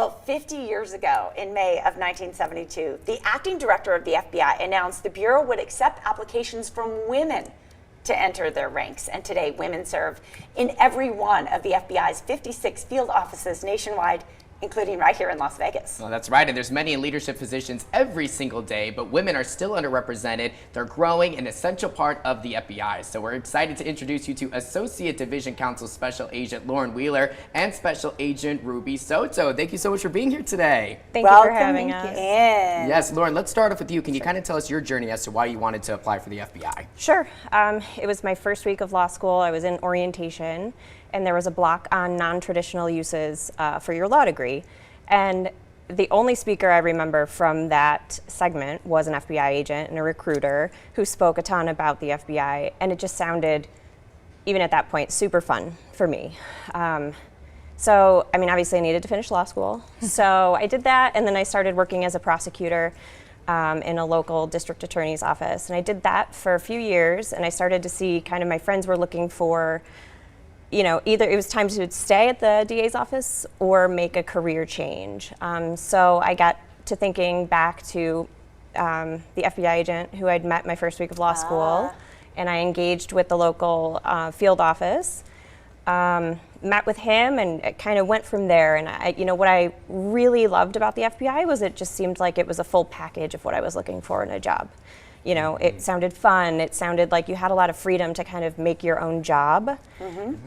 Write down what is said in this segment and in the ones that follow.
Well, 50 years ago, in May of 1972, the acting director of the FBI announced the Bureau would accept applications from women to enter their ranks. And today, women serve in every one of the FBI's 56 field offices nationwide, including right here in Las Vegas. Well, that's right, and there's many in leadership positions every single day, but women are still underrepresented. They're growing, an essential part of the FBI. So we're excited to introduce you to Associate Division Counsel Special Agent Lauren Wheeler and Special Agent Ruby Soto. Thank you so much for being here today. Thank you for having us. Yes, Lauren, let's start off with you. Can you kind of tell us your journey as to why you wanted to apply for the FBI? Sure. It was my first week of law school. I was in orientation, and there was a block on non-traditional uses for your law degree. And the only speaker I remember from that segment was an FBI agent and a recruiter who spoke a ton about the FBI, and it just sounded, even at that point, super fun for me. So, I mean, obviously I needed to finish law school. So I did that, and then I started working as a prosecutor in a local district attorney's office. And I did that for a few years, and I started to see kind of my friends were looking for, you know, either it was time to stay at the DA's office or make a career change. So I got to thinking back to the FBI agent who I'd met my first week of law school, and I engaged with the local field office, met with him, and it kind of went from there. And you know, what I really loved about the FBI was it just seemed like it was a full package of what I was looking for in a job. You know, it sounded fun. It sounded like you had a lot of freedom to kind of make your own job.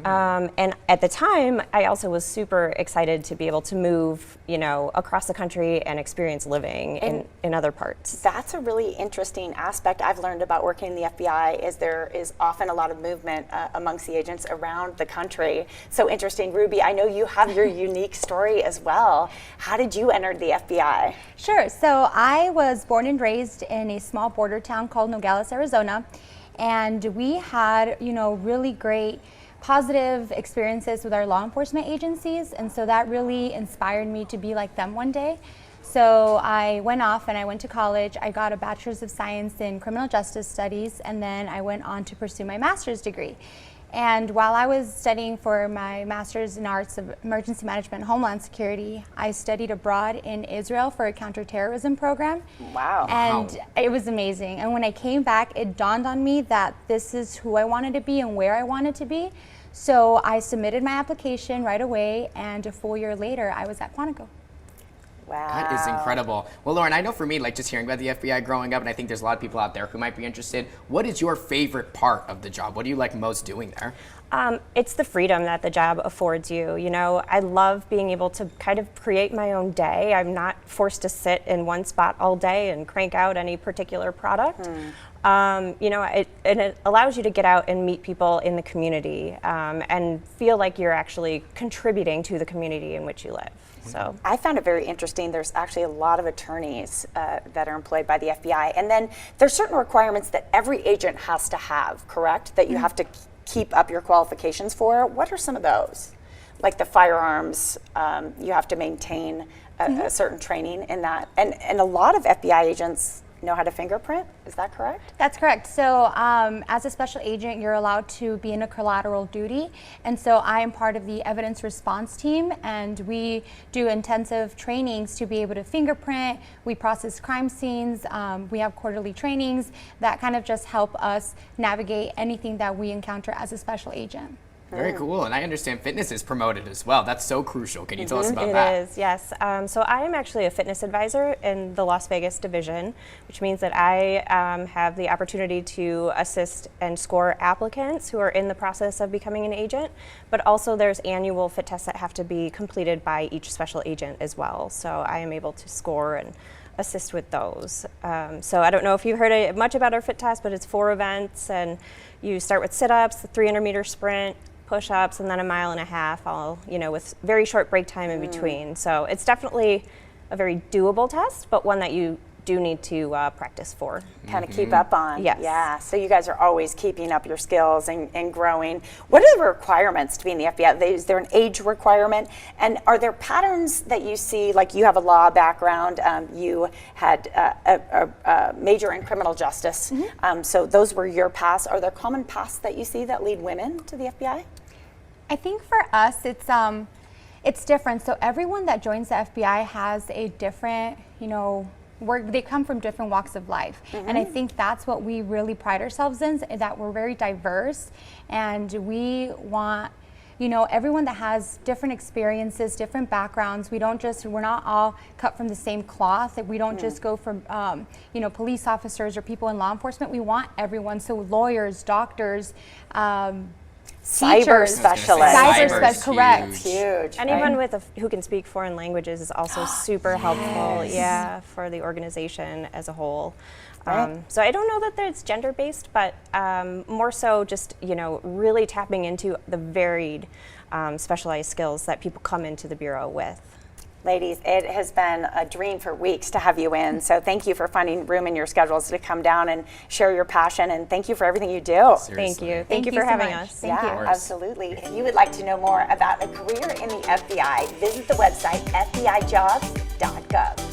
And at the time, I also was super excited to be able to move, you know, across the country and experience living in other parts. That's a really interesting aspect I've learned about working in the FBI is there is often a lot of movement amongst the agents around the country. So interesting. Ruby, I know you have your unique story as well. How did you enter the FBI? Sure. So I was born and raised in a small border town called Nogales, Arizona, and we had, you know, really great positive experiences with our law enforcement agencies, and so that really inspired me to be like them one day. So I went off and I went to college. I got a bachelor's of science in criminal justice studies, and then I went on to pursue my master's degree. And while I was studying for my master's in arts of emergency management and homeland security, I studied abroad in Israel for a counterterrorism program. Wow. And it was amazing. And when I came back, it dawned on me that this is who I wanted to be and where I wanted to be. So I submitted my application right away, and a full year later, I was at Quantico. Wow. That is incredible. Well, Lauren, I know for me, like just hearing about the FBI growing up, and I think there's a lot of people out there who might be interested, what is your favorite part of the job? What do you like most doing there? It's the freedom that the job affords you. You know, I love being able to kind of create my own day. I'm not forced to sit in one spot all day and crank out any particular product. You know, it allows you to get out and meet people in the community and feel like you're actually contributing to the community in which you live. So I found it very interesting. There's actually a lot of attorneys that are employed by the FBI, and then there's certain requirements that every agent has to have, correct? That you have to keep up your qualifications for. What are some of those? Like the firearms, you have to maintain a certain training in that, and a lot of FBI agents know how to fingerprint. Is that correct? That's correct. So as a special agent, you're allowed to be in a collateral duty. And so I am part of the evidence response team, and we do intensive trainings to be able to fingerprint. We process crime scenes. We have quarterly trainings that kind of just help us navigate anything that we encounter as a special agent. Very cool, and I understand fitness is promoted as well. That's so crucial. Can you tell us about that? It is, yes. So I am actually a fitness advisor in the Las Vegas division, which means that I have the opportunity to assist and score applicants who are in the process of becoming an agent, but also there's annual fit tests that have to be completed by each special agent as well. So I am able to score and assist with those. So I don't know if you've heard much about our fit test, but it's 4 events, and you start with sit-ups, the 300-meter sprint, push-ups, and then a 1.5 miles, all, you know, with very short break time in between. So it's definitely a very doable test, but one that you do need to practice for. Kind of keep up on. Yes. Yeah, so you guys are always keeping up your skills and growing. What are the requirements to be in the FBI? Is there an age requirement? And are there patterns that you see, like you have a law background, you had a major in criminal justice, so those were your paths. Are there common paths that you see that lead women to the FBI? I think for us, It's different. So everyone that joins the FBI has a different, they come from different walks of life. And I think that's what we really pride ourselves in, that we're very diverse, and we want everyone that has different experiences, different backgrounds. We're not all cut from the same cloth. We don't just go from, police officers or people in law enforcement. We want everyone, so lawyers, doctors, Cyber teachers, specialists. Cyber correct. Huge. Anyone who can speak foreign languages is also super helpful, for the organization as a whole. So I don't know that it's gender-based, but more so just, really tapping into the varied specialized skills that people come into the Bureau with. Ladies, it has been a dream for weeks to have you in. So thank you for finding room in your schedules to come down and share your passion. And thank you for everything you do. Seriously. Thank you. Thank you you for so having much. us. Thank you. Absolutely. If you would like to know more about a career in the FBI, visit the website fbijobs.gov.